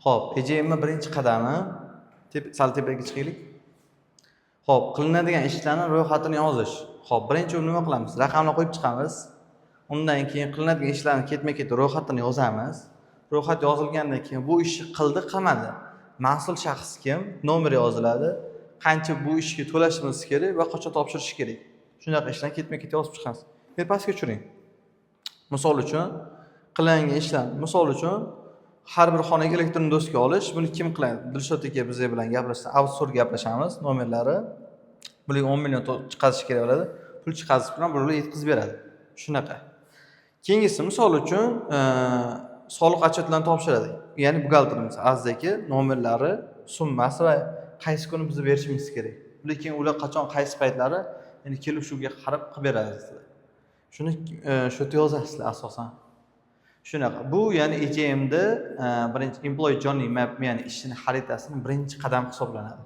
Xo'p, EJMning birinchi qadami sal tepaga chiqaylik. Xo'p, qilinadigan ishlarning ro'yxatini yozish. Xo'p, birinchi nima qilamiz? Raqamni qo'yib chiqamiz. Undan keyin qilinadigan ishlarni ketma-ket ro'yxatini yozamiz. Ro'yxat yozilgandan keyin bu ishni qildi, qilmadi. Mas'ul shaxs kim? Nomer yoziladi. Qancha bu ishga to'lashimiz kerak va qachon topshirish kerak. Shunaqa ishlarni ketma-ket yozib chiqamiz. Endi pastga tushiring. Misol uchun qilingan ishlar, misol uchun har bir xonaga elektron doska olish, buni kim qiladi? Dilshod aka biz bilan gaplashsa, outsource gaplashamiz, nomerlari. Bularga 10 million chiqazish kerak bo'ladi. Pul chiqazish bilan bular yetkazib beradi. Shunaqa. Keyingisi misol uchun soliq otchetlarini topshiradi. Ya'ni buxgalterimiz azdagi nomerlari, summasi va qaysi kuni biz berishimiz kerak. Lekin ular qachon qaysi paytlari, ya'ni kelishuvga qarab qilib beradi sizlar. Shuni shu yerda yozasizlar asosan. Shunaqa. Bu ya'ni EJMda birinchi employee journey map, ya'ni ishning xaritasining birinchi qadami hisoblanadi.